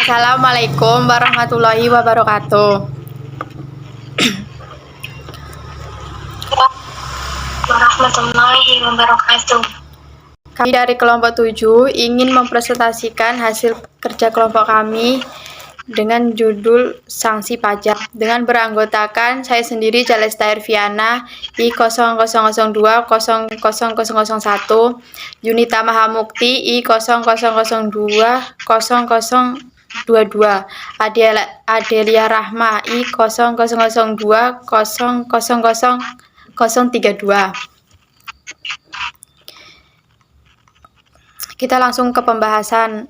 Assalamualaikum warahmatullahi wabarakatuh. Warahmatullahi wabarakatuh. Kami dari kelompok 7 ingin mempresentasikan hasil kerja kelompok kami dengan judul sanksi pajak dengan beranggotakan saya sendiri Jalesta Erviana I0002 00001, Yunita Mahamukti I0002 0022, Adelia Rahma I0002 00032. Kita langsung ke pembahasan.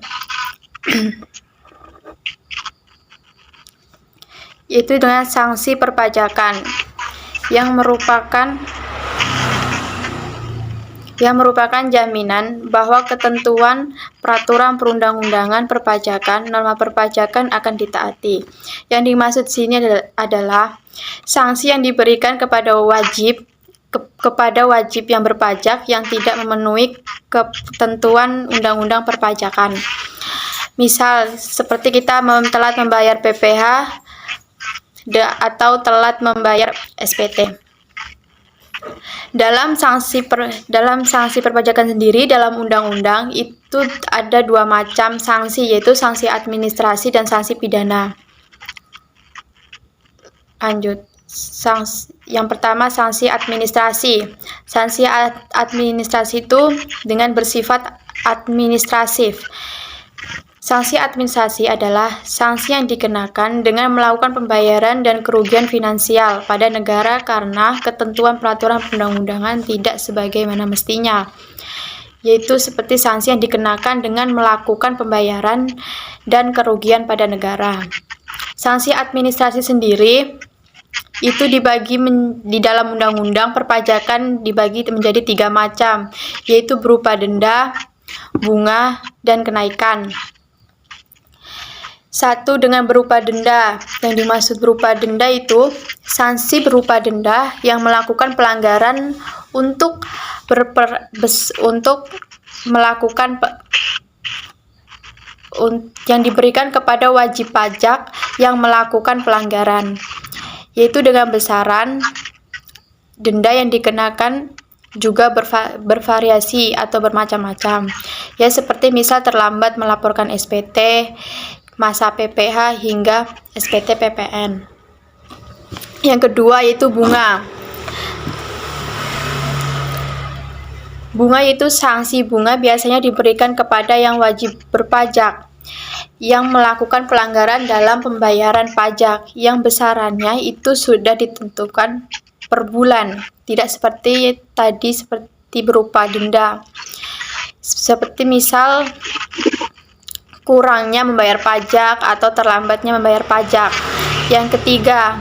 Yaitu dengan sanksi perpajakan yang merupakan jaminan bahwa ketentuan peraturan perundang-undangan perpajakan, norma perpajakan akan ditaati. Yang dimaksud sini adalah sanksi yang diberikan kepada wajib yang berpajak yang tidak memenuhi ketentuan undang-undang perpajakan. Misal seperti kita telat membayar PPh atau telat membayar SPT. Dalam sanksi perpajakan sendiri dalam undang-undang itu ada dua macam sanksi, yaitu sanksi administrasi dan sanksi pidana. Lanjut. Yang pertama sanksi administrasi. Sanksi administrasi itu dengan bersifat administratif. Sanksi administrasi adalah sanksi yang dikenakan dengan melakukan pembayaran dan kerugian finansial pada negara karena ketentuan peraturan perundang-undangan tidak sebagaimana mestinya, yaitu seperti sanksi yang dikenakan dengan melakukan pembayaran dan kerugian pada negara. Sanksi administrasi sendiri itu dibagi di dalam undang-undang perpajakan dibagi menjadi 3 macam, yaitu berupa denda, bunga, dan kenaikan. 1. Dengan berupa denda. Yang dimaksud berupa denda itu sanksi berupa denda yang melakukan pelanggaran untuk yang diberikan kepada wajib pajak yang melakukan pelanggaran, yaitu dengan besaran denda yang dikenakan juga bervariasi atau bermacam-macam. Ya seperti misal terlambat melaporkan SPT, masa PPh hingga SPT PPN. Yang kedua yaitu bunga. Bunga itu sanksi bunga biasanya diberikan kepada yang wajib berpajak yang melakukan pelanggaran dalam pembayaran pajak yang besarannya itu sudah ditentukan per bulan, tidak seperti tadi seperti berupa denda. Seperti misal kurangnya membayar pajak atau terlambatnya membayar pajak. Yang ketiga,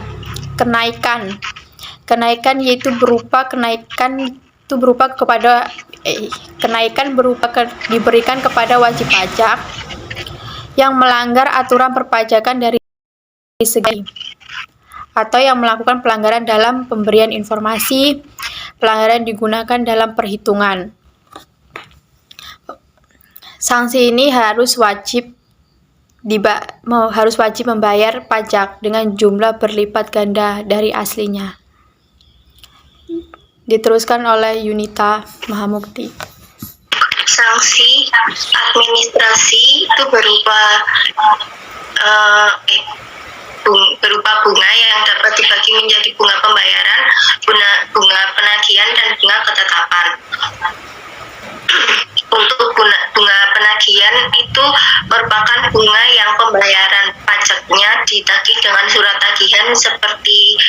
kenaikan. Kenaikan yaitu berupa diberikan kepada wajib pajak yang melanggar aturan perpajakan dari segi atau yang melakukan pelanggaran dalam pemberian informasi, pelanggaran digunakan dalam perhitungan. Sanksi ini harus wajib membayar pajak dengan jumlah berlipat ganda dari aslinya. Diteruskan oleh Yunita Mahamukti. Sanksi administrasi itu berupa bunga yang dapat dibagi menjadi bunga pembayaran, bunga penagihan, dan bunga ketetapan. Untuk bunga penagihan itu merupakan bunga yang pembayaran pajaknya ditagih dengan surat tagihan seperti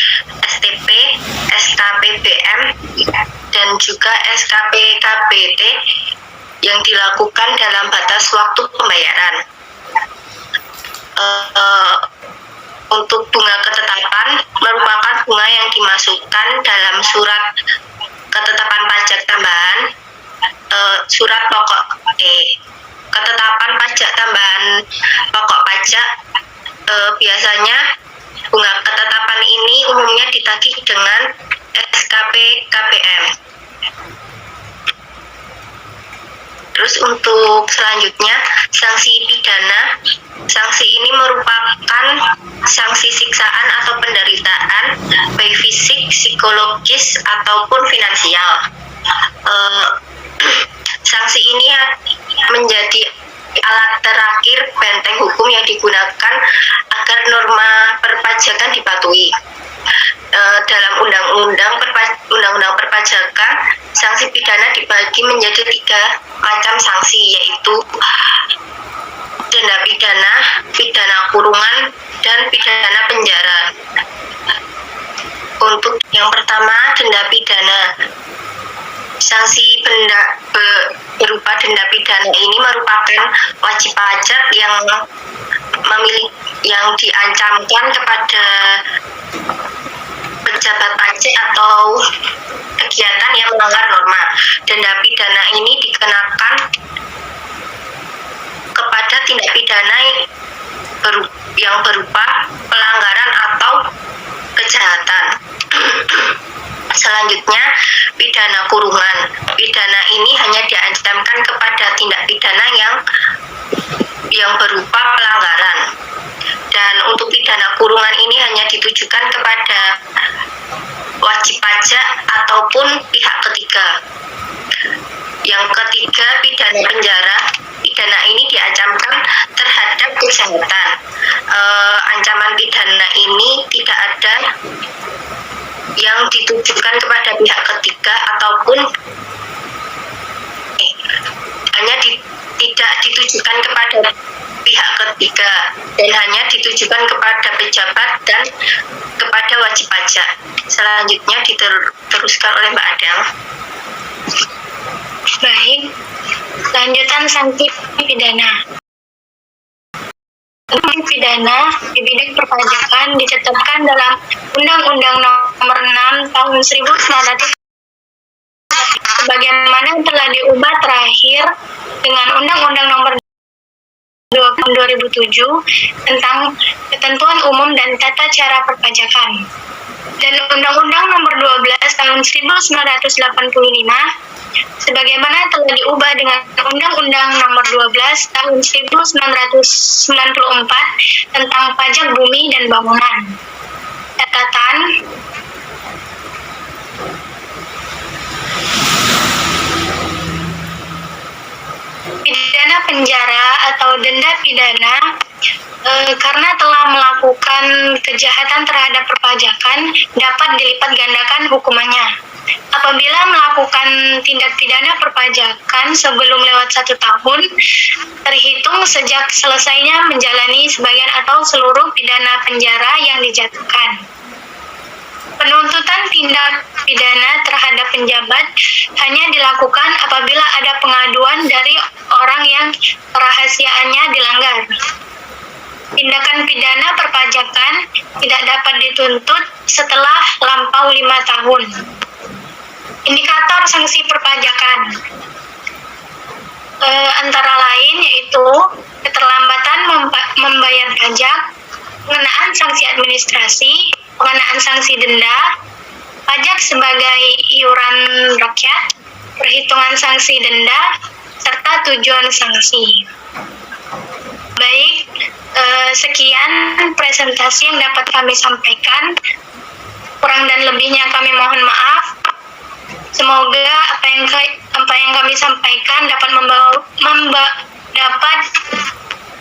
STP, SKPBM, dan juga SKPKBT yang dilakukan dalam batas waktu pembayaran. Untuk bunga ketetapan merupakan bunga yang dimasukkan dalam surat ketetapan pajak tambahan, surat pokok ketetapan pajak tambahan pokok pajak. Biasanya bunga ketetapan ini umumnya ditagih dengan SKPKBM. Terus untuk selanjutnya sanksi pidana. Sanksi ini sanksi siksaan atau penderitaan, baik fisik, psikologis, ataupun finansial. Sanksi ini menjadi alat terakhir benteng hukum yang digunakan agar norma perpajakan dipatuhi. Dalam undang-undang perpajakan, sanksi pidana dibagi menjadi 3 macam sanksi, yaitu denda pidana, pidana kurungan, dan pidana penjara. Untuk yang pertama, denda pidana. Sanksi berupa denda pidana ini merupakan wajib pajak yang diancamkan kepada pejabat pajak atau kegiatan yang melanggar norma. Denda pidana ini dikenakan kepada tindak pidana yang berupa pelanggaran atau kejahatan. Selanjutnya, pidana kurungan. Pidana ini hanya diancamkan kepada tindak pidana yang berupa pelanggaran. Dan untuk pidana kurungan ini hanya ditujukan kepada wajib pajak ataupun pihak ketiga. Yang ketiga, pidana penjara. Pidana ini diancamkan terhadap kesehatan. Ancaman pidana ini tidak ada yang ditujukan kepada pihak ketiga ataupun tidak ditujukan kepada pihak ketiga dan hanya ditujukan kepada pejabat dan kepada wajib pajak. Selanjutnya diteruskan oleh Mbak Adel. Baik, lanjutan sanksi pidana. Sanksi pidana di bidang perpajakan ditetapkan dalam Undang-Undang Nomor 6 Tahun 1900 sebagaimana telah diubah terakhir dengan Undang-Undang Nomor 2007 tentang ketentuan umum dan tata cara perpajakan, dan Undang-Undang Nomor 12 Tahun 1985 sebagaimana telah diubah dengan Undang-Undang Nomor 12 Tahun 1994 tentang pajak bumi dan bangunan. Catatan: pidana penjara atau denda pidana karena telah melakukan kejahatan terhadap perpajakan dapat dilipat gandakan hukumannya. Apabila melakukan tindak pidana perpajakan sebelum lewat 1 tahun, terhitung sejak selesainya menjalani sebagian atau seluruh pidana penjara yang dijatuhkan. Penuntutan tindak pidana terhadap penjabat hanya dilakukan apabila ada pengaduan dari orang yang kerahasiaannya dilanggar. Tindakan pidana perpajakan tidak dapat dituntut setelah lampau 5 tahun. Indikator sanksi perpajakan antara lain yaitu keterlambatan membayar pajak, pengenaan sanksi administrasi, pengenaan sanksi denda, pajak sebagai iuran rakyat, perhitungan sanksi denda, serta tujuan sanksi. Baik, sekian presentasi yang dapat kami sampaikan. Kurang dan lebihnya kami mohon maaf. Semoga apa yang kami sampaikan dapat dapat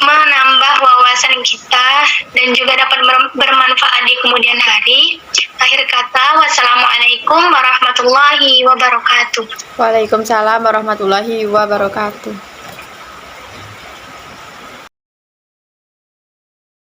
menambah wawasan kita dan juga dapat bermanfaat di kemudian hari. Akhir kata, wassalamualaikum warahmatullahi wabarakatuh. Waalaikumsalam warahmatullahi wabarakatuh.